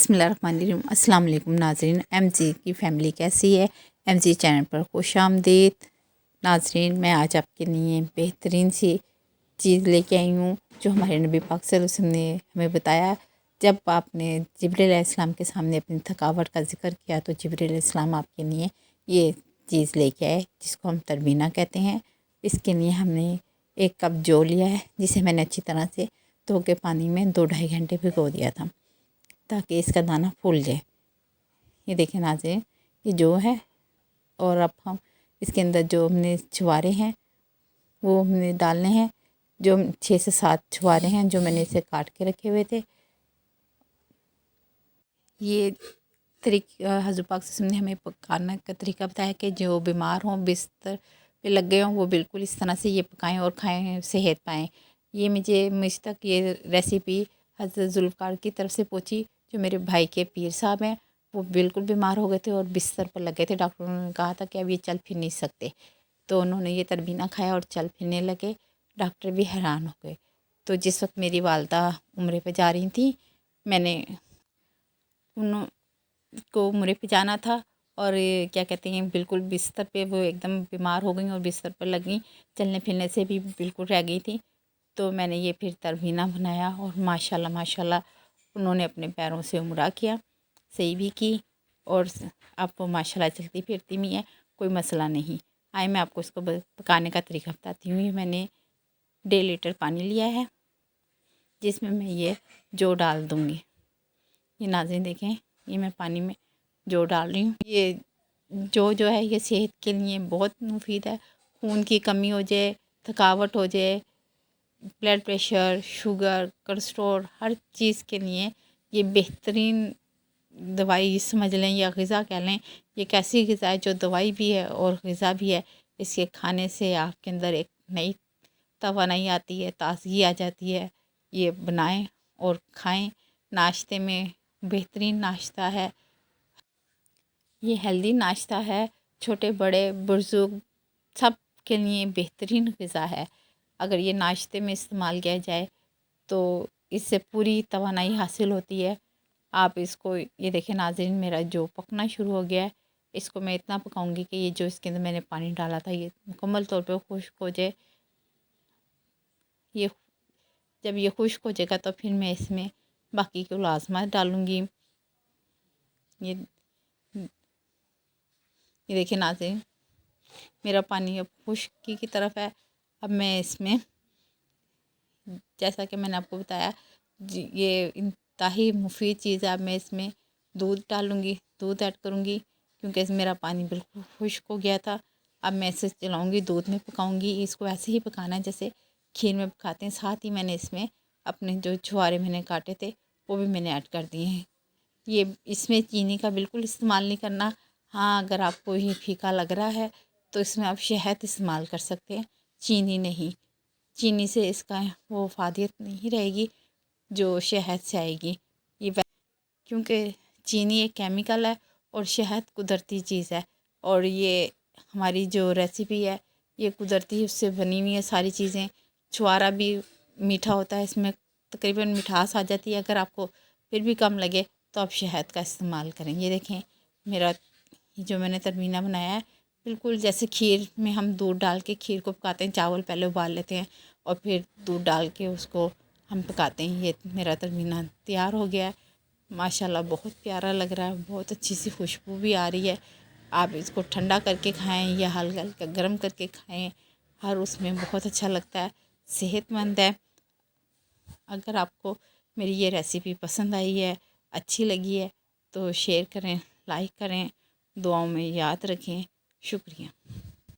बिस्मिल्लाहिर्रहमानिर्रहीम। अस्सलाम वालेकुम नाज़रीन। एमजी की फ़ैमिली कैसी है? एमजी चैनल पर खुशामदीद। नाज़रीन, मैं आज आपके लिए बेहतरीन सी चीज़ लेके आई हूँ जो हमारे नबी पाक सल्लल्लाहु अलैहि वसल्लम ने हमें बताया। जब आपने जिब्रील अलैहिस्सलाम के सामने अपनी थकावट का ज़िक्र किया तो जिब्रील अलैहिस्सलाम आपके लिए ये चीज़ लेके आए जिसको हम तरबीना कहते हैं। इसके लिए हमने 1 कप जौ लिया है जिसे मैंने अच्छी तरह से धो के पानी में 2-2.5 घंटे भिगो दिया था ताकि इसका दाना फूल जाए। ये देखें नाज़रीन, ये जो है, और अब हम इसके अंदर जो हमने छुहारे हैं वो हमने डालने हैं। जो 6 से 7 छुहारे हैं जो मैंने इसे काट के रखे हुए थे। ये हज़रत पाक सल्लल्लाहु अलैहि वसल्लम ने हमें पकाने का तरीका बताया कि जो बीमार हों, बिस्तर पे लग गए हों, वो बिल्कुल इस तरह से ये पकाएं और खाएं, सेहत पाएँ। ये मुझ तक ये रेसिपी हज़रत ज़ुल्फ़िकार की तरफ से पहुंची जो मेरे भाई के पीर साहब हैं। वो बिल्कुल बीमार हो गए थे और बिस्तर पर लग गए थे। डॉक्टरों ने कहा था कि अब ये चल फिर नहीं सकते, तो उन्होंने ये तरबीना खाया और चल फिरने लगे। डॉक्टर भी हैरान हो गए। तो जिस वक्त मेरी वालदा उम्रे पे जा रही थी, मैंने उनको उम्रे पे जाना था और ये क्या कहते हैं, बिल्कुल बिस्तर पे वो एकदम बीमार हो गई और बिस्तर पर लग गई, चलने फिरने से भी बिल्कुल रह गई थी। तो मैंने ये फिर तरबीना बनाया और माशाल्लाह माशाल्लाह उन्होंने अपने पैरों से उम्रा किया, सही भी की, और अब वो माशाल्लाह चलती फिरती भी है, कोई मसला नहीं। आए मैं आपको इसको पकाने का तरीका बताती हूँ। ये मैंने 1.5 लीटर पानी लिया है जिसमें मैं ये जौ डाल दूँगी। ये नाज़रीन देखें, ये मैं पानी में जौ डाल रही हूँ। ये जो है ये सेहत के लिए बहुत मुफीद है। खून की कमी हो जाए, थकावट हो जाए, ब्लड प्रेशर, शुगर, कोलेस्ट्रॉल, हर चीज़ के लिए ये बेहतरीन दवाई समझ लें या ग़िज़ा कह लें। ये एक ऐसी ग़िज़ा है जो दवाई भी है और ग़िज़ा भी है। इसके खाने से आपके अंदर एक नई तवानाई आती है, ताज़गी आ जाती है। ये बनाएं और खाएं। नाश्ते में बेहतरीन नाश्ता है, ये हेल्दी नाश्ता है। छोटे बड़े बुज़ुर्ग सब के लिए बेहतरीन ग़िज़ा है। अगर ये नाश्ते में इस्तेमाल किया जाए तो इससे पूरी तवानाई हासिल होती है। आप इसको, ये देखें नाज़रीन, मेरा जो पकना शुरू हो गया है। इसको मैं इतना पकाऊंगी कि ये जो इसके अंदर मैंने पानी डाला था ये मुकम्मल तौर पे खुश्क हो जाए। ये जब ये खुश्क हो जाएगा तो फिर मैं इसमें बाकी के लाज़िमात डालूँगी। ये देखिए नाज़रीन, मेरा पानी अब खुश्की की तरफ है। अब मैं इसमें, जैसा कि मैंने आपको बताया, ये इंतहाई मुफीद चीज़ है। अब मैं इसमें दूध डालूँगी, दूध ऐड करूँगी क्योंकि मेरा पानी बिल्कुल खुश्क हो गया था। अब मैं इसे चलाऊँगी, दूध में पकाऊँगी। इसको ऐसे ही पकाना है जैसे खीर में पकाते हैं। साथ ही मैंने इसमें अपने जो छुहारे मैंने काटे थे वो भी मैंने ऐड कर दिए हैं। ये इसमें चीनी का बिल्कुल इस्तेमाल नहीं करना। हाँ, अगर आपको ये फीका लग रहा है तो इसमें आप शहद इस्तेमाल कर सकते हैं, चीनी नहीं। चीनी से इसका वो फ़ायदियत नहीं रहेगी जो शहद से आएगी। क्योंकि चीनी एक केमिकल है और शहद कुदरती चीज़ है, और ये हमारी जो रेसिपी है ये कुदरती उससे बनी हुई है सारी चीज़ें। छुहारा भी मीठा होता है, इसमें तकरीबन मिठास आ जाती है। अगर आपको फिर भी कम लगे तो आप शहद का इस्तेमाल करें। ये देखें, मेरा जो मैंने तरबीना बनाया है बिल्कुल जैसे खीर में हम दूध डाल के खीर को पकाते हैं, चावल पहले उबाल लेते हैं और फिर दूध डाल के उसको हम पकाते हैं। ये मेरा तरबीना तैयार हो गया है। माशाल्लाह बहुत प्यारा लग रहा है, बहुत अच्छी सी खुशबू भी आ रही है। आप इसको ठंडा करके खाएं या हल्का हल्का गर्म करके खाएं, हर उसमें बहुत अच्छा लगता है, सेहतमंद है। अगर आपको मेरी ये रेसिपी पसंद आई है, अच्छी लगी है, तो शेयर करें, लाइक करें, दुआओं में याद रखें। शुक्रिया।